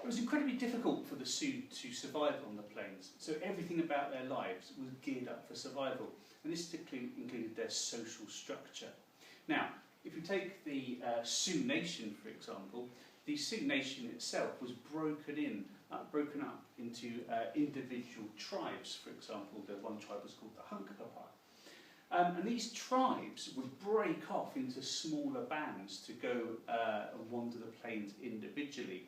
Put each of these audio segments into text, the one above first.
It was incredibly difficult for the Sioux to survive on the plains, so everything about their lives was geared up for survival, and this included their social structure. Now, if you take the Sioux Nation, for example, the Sioux Nation itself was broken up into individual tribes. For example, the one tribe was called the Hunkpapa. And these tribes would break off into smaller bands to go and wander the plains individually.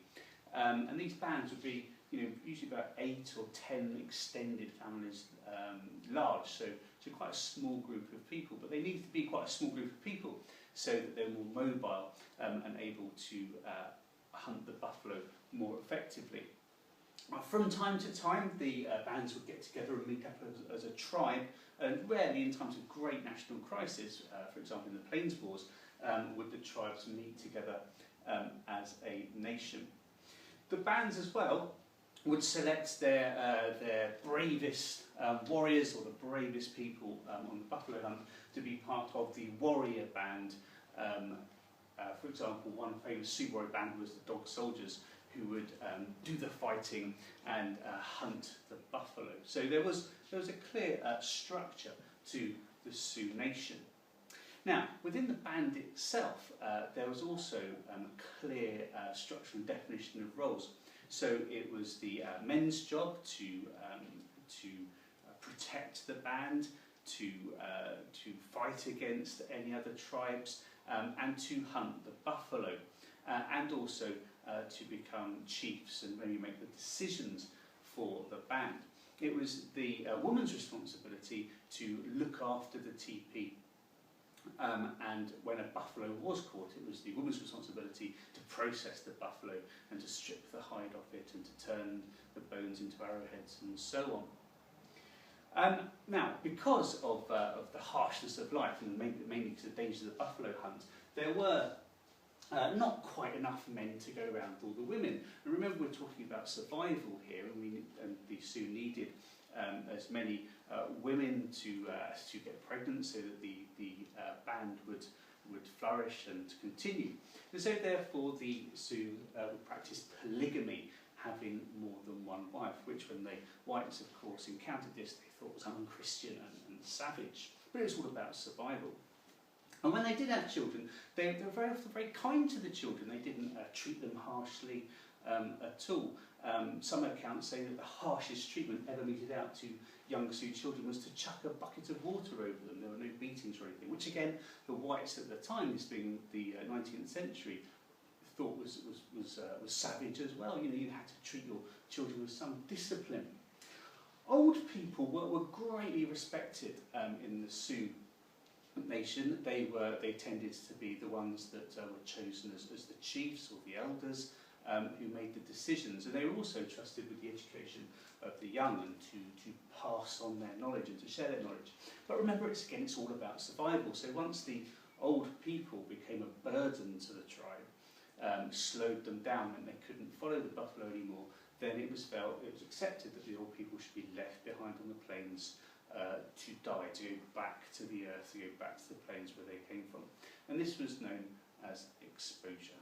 And these bands would be, usually about 8 or 10 extended families large, so quite a small group of people. But they needed to be quite a small group of people so that they're more mobile and able to hunt the buffalo more effectively. From time to time, the bands would get together and meet up as a tribe, and rarely in times of great national crisis, for example in the Plains Wars, would the tribes meet together as a nation. The bands as well would select their bravest warriors, or the bravest people on the buffalo hunt, to be part of the warrior band. For example, one famous Sioux warrior band was the Dog Soldiers, who would do the fighting and hunt the buffalo. So there was a clear structure to the Sioux Nation. Now, within the band itself, there was also a clear structure and definition of roles. So it was the men's job to protect the band, to fight against any other tribes, and to hunt the buffalo, and also to become chiefs and maybe make the decisions for the band. It was the woman's responsibility to look after the teepee, and when a buffalo was caught, it was the woman's responsibility to process the buffalo and to strip the hide off it and to turn the bones into arrowheads and so on. Now, because of the harshness of life, and mainly because of the dangers of the buffalo hunt, there were not quite enough men to go around with all the women. And remember, we're talking about survival here, and the Sioux needed as many women to get pregnant, so that the band would flourish and continue. And so therefore the Sioux would practice polygamy, having more than one wife, which when the whites of course encountered this, they thought was unchristian and savage. But it was all about survival. And when they did have children, they were very often very kind to the children. They didn't treat them harshly at all. Some accounts say that the harshest treatment ever meted out to young Sioux children was to chuck a bucket of water over them. There were no beatings or anything, which again, the whites at the time, this being the 19th century, thought was savage as well. You had to treat your children with some discipline. Old people were greatly respected in the Sioux Nation. They tended to be the ones that were chosen as the chiefs or the elders who made the decisions, and they were also trusted with the education of the young and to pass on their knowledge and to share their knowledge. But remember, it's all about survival. So once the old people became a burden to the tribe, slowed them down and they couldn't follow the buffalo anymore, then it was accepted that the old people should be left behind on the plains to die, to go back to the earth, to go back to the plains where they came from. And this was known as exposure.